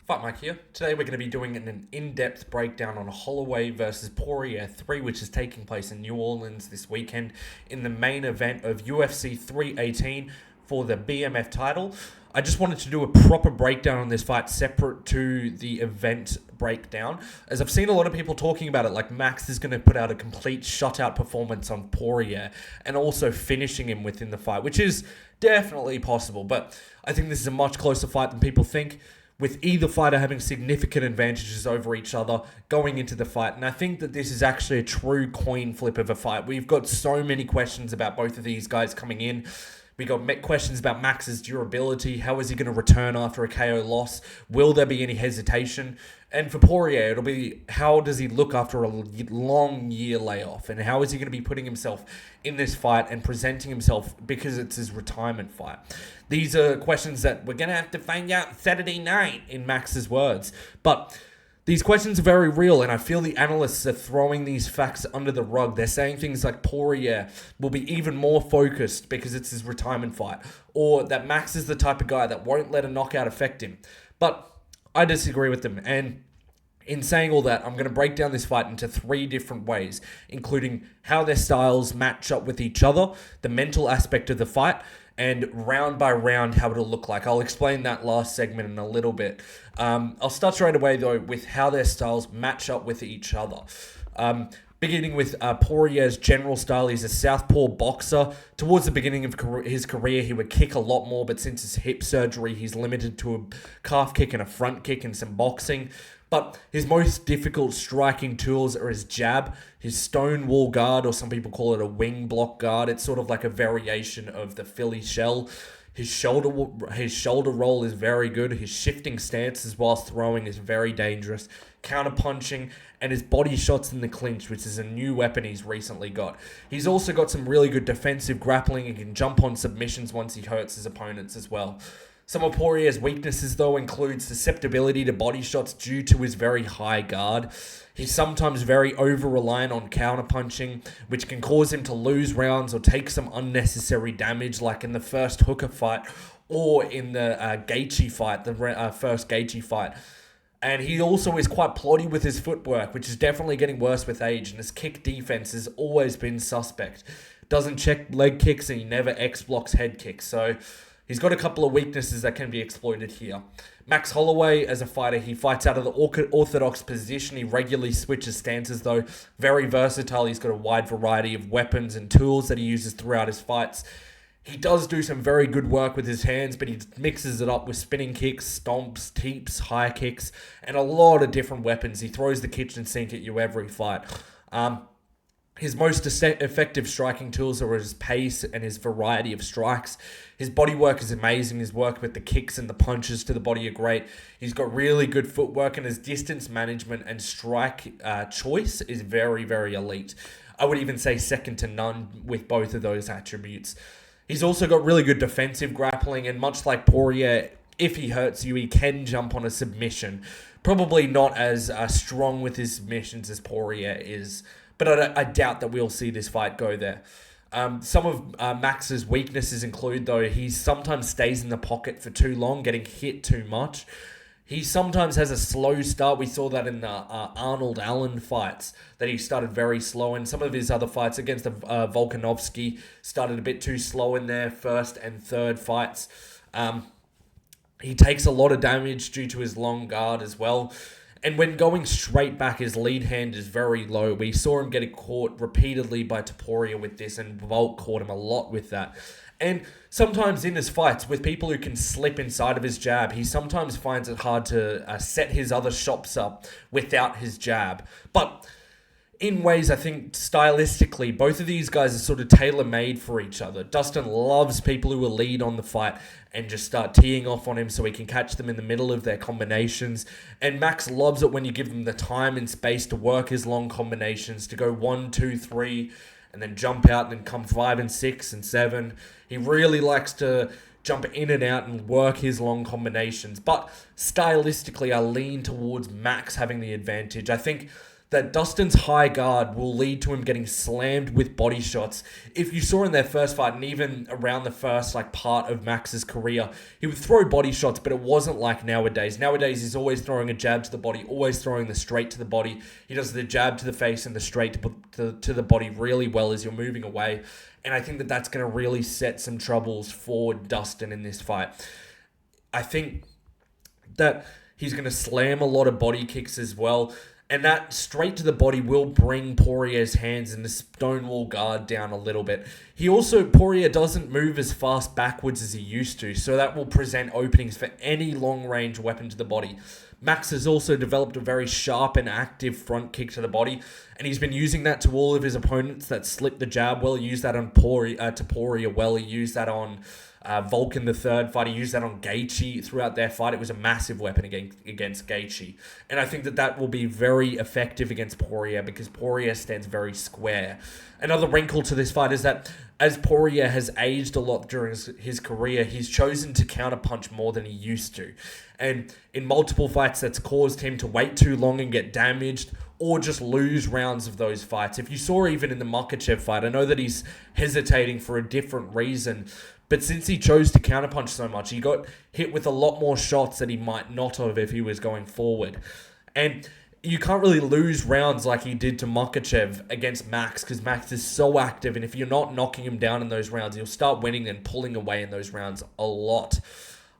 Fight Mike here. Today we're going to be doing an in-depth breakdown on Holloway versus Poirier 3, which is taking place in New Orleans this weekend in the main event of UFC 318 for the BMF title. I just wanted to do a proper breakdown on this fight separate to the event breakdown, as I've seen a lot of people talking about it, like Max is going to put out a complete shutout performance on Poirier and also finishing him within the fight, which is definitely possible, but I think this is a much closer fight than people think, with either fighter having significant advantages over each other going into the fight. And I think that this is actually a true coin flip of a fight. We've got so many questions about both of these guys coming in. We got questions about Max's durability. How is he going to return after a KO loss? Will there be any hesitation? And for Poirier, it'll be how does he look after a long year layoff? And how is he going to be putting himself in this fight and presenting himself because it's his retirement fight? These are questions that we're going to have to find out Saturday night, in Max's words. But these questions are very real, and I feel the analysts are throwing these facts under the rug. They're saying things like Poirier will be even more focused because it's his retirement fight, or that Max is the type of guy that won't let a knockout affect him. But I disagree with them, and in saying all that, I'm going to break down this fight into three different ways, including how their styles match up with each other, the mental aspect of the fight, and round by round how it'll look like. I'll explain that last segment in a little bit. I'll start straight away, though, with how their styles match up with each other. Beginning with Poirier's general style, he's a southpaw boxer. Towards the beginning of his career, he would kick a lot more, but since his hip surgery, he's limited to a calf kick and a front kick and some boxing. But his most difficult striking tools are his jab, his stone wall guard, or some people call it a wing block guard. It's sort of like a variation of the Philly shell. His shoulder roll is very good. His shifting stances whilst throwing is very dangerous. Counter-punching, and his body shots in the clinch, which is a new weapon he's recently got. He's also got some really good defensive grappling and can jump on submissions once he hurts his opponents as well. Some of Poirier's weaknesses, though, include susceptibility to body shots due to his very high guard. He's sometimes very over-reliant on counter-punching, which can cause him to lose rounds or take some unnecessary damage, like in the first Hooker fight or in the Gaethje fight, the first Gaethje fight. And he also is quite ploddy with his footwork, which is definitely getting worse with age, and his kick defense has always been suspect. Doesn't check leg kicks, and he never X-blocks head kicks, so he's got a couple of weaknesses that can be exploited here. Max Holloway, as a fighter, he fights out of the orthodox position. He regularly switches stances, though. Very versatile. He's got a wide variety of weapons and tools that he uses throughout his fights. He does do some very good work with his hands, but he mixes it up with spinning kicks, stomps, teeps, high kicks, and a lot of different weapons. He throws the kitchen sink at you every fight. His most effective striking tools are his pace and his variety of strikes. His body work is amazing. His work with the kicks and the punches to the body are great. He's got really good footwork, and his distance management and strike choice is very, very elite. I would even say second to none with both of those attributes. He's also got really good defensive grappling, and much like Poirier, if he hurts you, he can jump on a submission. Probably not as strong with his submissions as Poirier is, but I doubt that we'll see this fight go there. Some of Max's weaknesses include, though, he sometimes stays in the pocket for too long, getting hit too much. He sometimes has a slow start. We saw that in the Arnold Allen fights, that he started very slow. And some of his other fights against Volkanovski started a bit too slow in their first and third fights. He takes a lot of damage due to his long guard as well. And when going straight back, his lead hand is very low. We saw him get caught repeatedly by Poirier with this, and Volk caught him a lot with that. And sometimes in his fights, with people who can slip inside of his jab, he sometimes finds it hard to set his other shots up without his jab. But in ways, I think, stylistically, both of these guys are sort of tailor-made for each other. Dustin loves people who will lead on the fight and just start teeing off on him so he can catch them in the middle of their combinations. And Max loves it when you give them the time and space to work his long combinations, to go 1, 2, 3, and then jump out and then come 5 and 6 and 7. He really likes to jump in and out and work his long combinations. But stylistically, I lean towards Max having the advantage. I think that Dustin's high guard will lead to him getting slammed with body shots. If you saw in their first fight, and even around the first part of Max's career, he would throw body shots, but it wasn't like nowadays. Nowadays, he's always throwing a jab to the body, always throwing the straight to the body. He does the jab to the face and the straight to the body really well as you're moving away. And I think that that's going to really set some troubles for Dustin in this fight. I think that he's going to slam a lot of body kicks as well. And that straight to the body will bring Poirier's hands and the stonewall guard down a little bit. Poirier doesn't move as fast backwards as he used to, so that will present openings for any long-range weapon to the body. Max has also developed a very sharp and active front kick to the body, and he's been using that to all of his opponents that slip the jab well. He used that on Poirier well. He used that on Volkan the third fight. He used that on Gaethje throughout their fight. It was a massive weapon against Gaethje. And I think that will be very effective against Poirier because Poirier stands very square. Another wrinkle to this fight is that as Poirier has aged a lot during his career, he's chosen to counterpunch more than he used to. And in multiple fights, that's caused him to wait too long and get damaged or just lose rounds of those fights. If you saw even in the Makhachev fight, I know that he's hesitating for a different reason, but since he chose to counterpunch so much, he got hit with a lot more shots that he might not have if he was going forward. And you can't really lose rounds like he did to Makhachev against Max because Max is so active, and if you're not knocking him down in those rounds, he'll start winning and pulling away in those rounds a lot.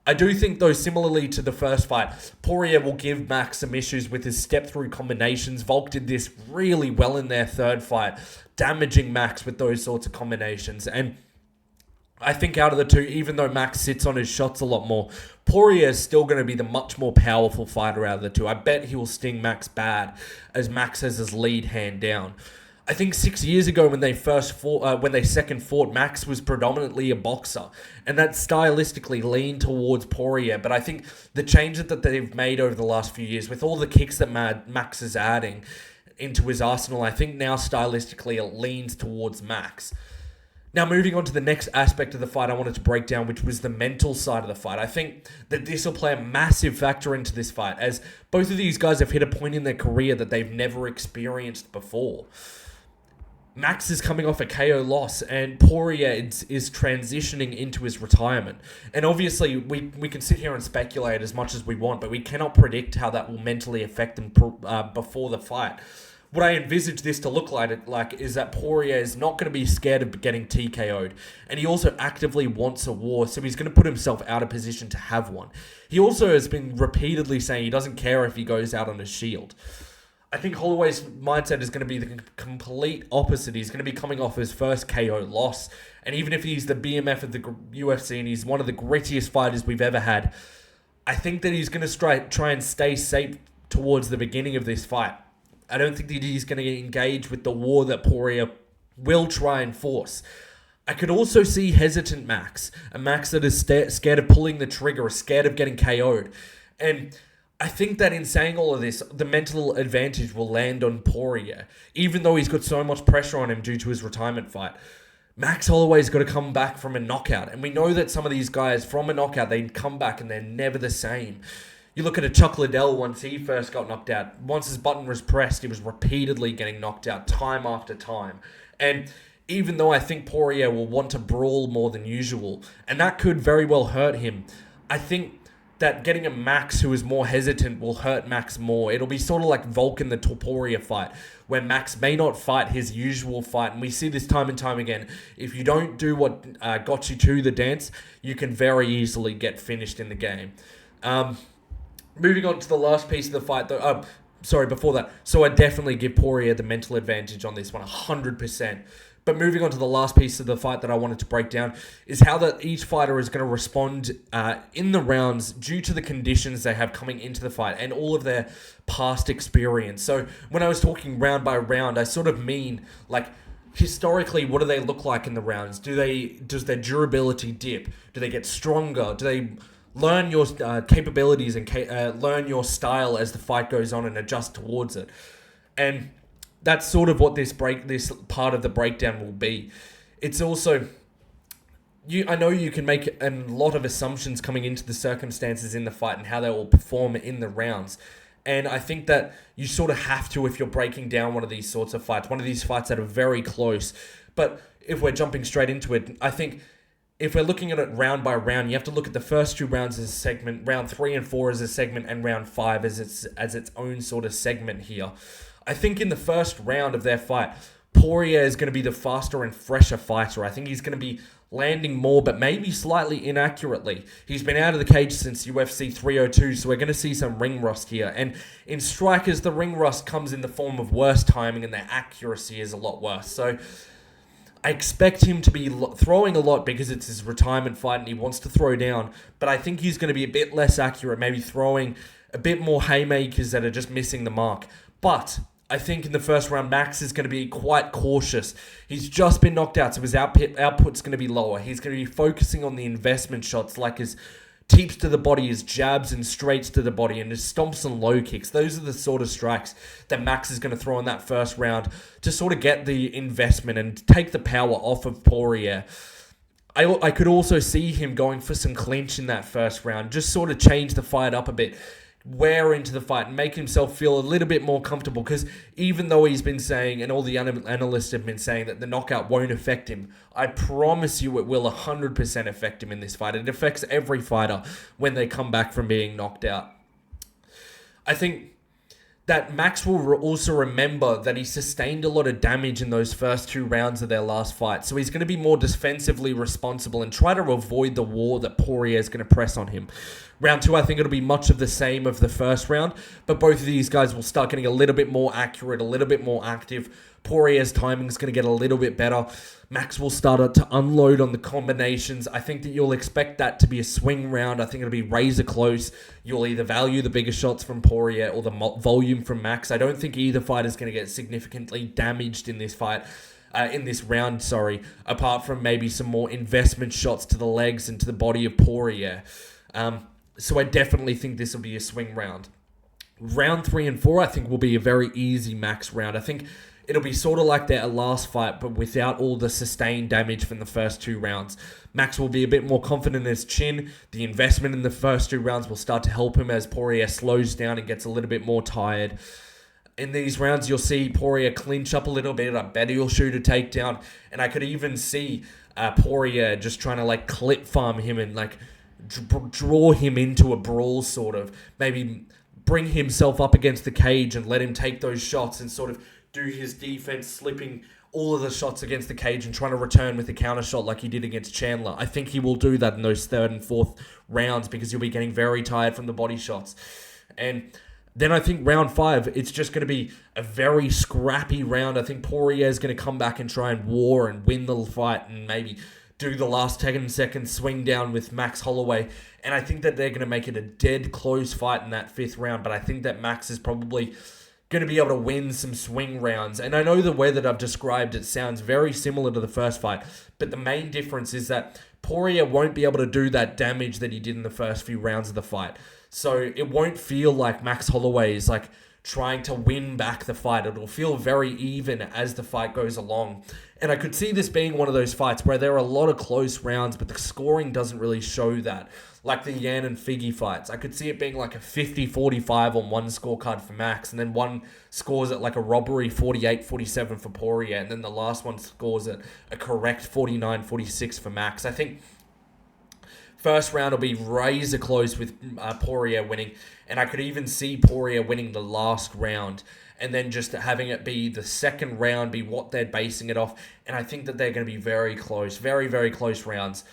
I do think, though, similarly to the first fight, Poirier will give Max some issues with his step-through combinations. Volk did this really well in their third fight, damaging Max with those sorts of combinations. And I think out of the two, even though Max sits on his shots a lot more, Poirier is still going to be the much more powerful fighter out of the two. I bet he will sting Max bad, as Max has his lead hand down. I think 6 years ago when they second fought, Max was predominantly a boxer, and that stylistically leaned towards Poirier. But I think the changes that they've made over the last few years, with all the kicks that Max is adding into his arsenal, I think now stylistically it leans towards Max. Now, moving on to the next aspect of the fight I wanted to break down, which was the mental side of the fight. I think that this will play a massive factor into this fight, as both of these guys have hit a point in their career that they've never experienced before. Max is coming off a KO loss, and Poirier is transitioning into his retirement. And obviously, we can sit here and speculate as much as we want, but we cannot predict how that will mentally affect them before the fight. What I envisage this to look like is that Poirier is not going to be scared of getting TKO'd. And he also actively wants a war, so he's going to put himself out of position to have one. He also has been repeatedly saying he doesn't care if he goes out on a shield. I think Holloway's mindset is going to be the complete opposite. He's going to be coming off his first KO loss. And even if he's the BMF of the UFC and he's one of the grittiest fighters we've ever had, I think that he's going to try and stay safe towards the beginning of this fight. I don't think that he's going to engage with the war that Poirier will try and force. I could also see hesitant Max, a Max that is scared of pulling the trigger, or scared of getting KO'd. And I think that in saying all of this, the mental advantage will land on Poirier, even though he's got so much pressure on him due to his retirement fight. Max Holloway's got to come back from a knockout, and we know that some of these guys from a knockout, they come back and they're never the same. You look at a Chuck Liddell once he first got knocked out. Once his button was pressed, he was repeatedly getting knocked out time after time. And even though I think Poirier will want to brawl more than usual, and that could very well hurt him, I think that getting a Max who is more hesitant will hurt Max more. It'll be sort of like Volkan the Poirier fight, where Max may not fight his usual fight. And we see this time and time again. If you don't do what got you to the dance, you can very easily get finished in the game. Moving on to the last piece of the fight, though. Before that. So I definitely give Poirier the mental advantage on this one, 100%. But moving on to the last piece of the fight that I wanted to break down is how that each fighter is going to respond in the rounds due to the conditions they have coming into the fight and all of their past experience. So when I was talking round by round, I sort of mean like historically, what do they look like in the rounds? Does their durability dip? Do they get stronger? Do they learn your capabilities and learn your style as the fight goes on and adjust towards it? And that's sort of what this part of the breakdown will be. It's also, I know you can make a lot of assumptions coming into the circumstances in the fight and how they will perform in the rounds. And I think that you sort of have to if you're breaking down one of these sorts of fights, one of these fights that are very close. But if we're jumping straight into it, I think if we're looking at it round by round, you have to look at the first 2 rounds as a segment, round 3 and 4 as a segment, and round 5 as its own sort of segment here. I think in the first round of their fight, Poirier is going to be the faster and fresher fighter. I think he's going to be landing more, but maybe slightly inaccurately. He's been out of the cage since UFC 302, so we're going to see some ring rust here. And in strikers, the ring rust comes in the form of worse timing, and their accuracy is a lot worse. So I expect him to be throwing a lot because it's his retirement fight and he wants to throw down, but I think he's going to be a bit less accurate, maybe throwing a bit more haymakers that are just missing the mark. But I think in the first round, Max is going to be quite cautious. He's just been knocked out, so his output's going to be lower. He's going to be focusing on the investment shots, like his teeps to the body, his jabs and straights to the body, and his stomps and low kicks. Those are the sort of strikes that Max is going to throw in that first round to sort of get the investment and take the power off of Poirier. I could also see him going for some clinch in that first round, just sort of change the fight up a bit, wear into the fight and make himself feel a little bit more comfortable, because even though he's been saying, and all the analysts have been saying, that the knockout won't affect him, I promise you it will 100% affect him in this fight. It affects every fighter when they come back from being knocked out. I think that Max will also remember that he sustained a lot of damage in those first 2 rounds of their last fight. So he's going to be more defensively responsible and try to avoid the war that Poirier is going to press on him. Round 2, I think it'll be much of the same of the first round, but both of these guys will start getting a little bit more accurate, a little bit more active. Poirier's timing is going to get a little bit better. Max will start to unload on the combinations. I think that you'll expect that to be a swing round. I think it'll be razor close. You'll either value the bigger shots from Poirier or the volume from Max. I don't think either fighter is going to get significantly damaged in this fight. In this round, apart from maybe some more investment shots to the legs and to the body of Poirier. So I definitely think this will be a swing round. Round 3 and 4, I think, will be a very easy Max round. I think it'll be sort of like their last fight, but without all the sustained damage from the first 2 rounds. Max will be a bit more confident in his chin. The investment in the first 2 rounds will start to help him as Poirier slows down and gets a little bit more tired. In these rounds, you'll see Poirier clinch up a little bit. I bet he'll shoot a takedown. And I could even see Poirier just trying to clip farm him and draw him into a brawl, sort of. Maybe bring himself up against the cage and let him take those shots and sort of do his defense, slipping all of the shots against the cage and trying to return with a counter shot like he did against Chandler. I think he will do that in those 3rd and 4th rounds because you'll be getting very tired from the body shots. And then I think round 5, it's just going to be a very scrappy round. I think Poirier is going to come back and try and war and win the fight and maybe do the last 10-second swing down with Max Holloway. And I think that they're going to make it a dead close fight in that 5th round. But I think that Max is probably going to be able to win some swing rounds. And I know the way that I've described it sounds very similar to the first fight. But the main difference is that Poirier won't be able to do that damage that he did in the first few rounds of the fight. So it won't feel like Max Holloway is trying to win back the fight. It'll feel very even as the fight goes along. And I could see this being one of those fights where there are a lot of close rounds, but the scoring doesn't really show that. Like the Yan and Figgy fights. I could see it being like a 50-45 on one scorecard for Max, and then one scores at a robbery 48-47 for Poirier, and then the last one scores at a correct 49-46 for Max. I think first round will be razor close with Poirier winning, and I could even see Poirier winning the last round, and then just having it be the second round be what they're basing it off, and I think that they're going to be very close, very, very close rounds.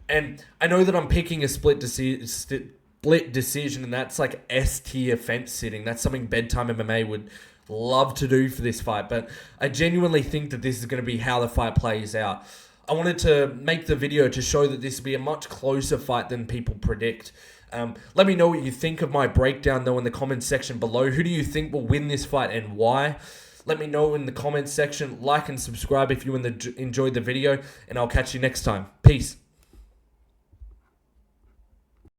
And I know that I'm picking a split decision, and that's S-tier fence sitting. That's something Bedtime MMA would love to do for this fight, but I genuinely think that this is going to be how the fight plays out. I wanted to make the video to show that this will be a much closer fight than people predict. Let me know what you think of my breakdown, though, in the comments section below. Who do you think will win this fight and why? Let me know in the comments section. Like and subscribe if you enjoyed the video, and I'll catch you next time. Peace.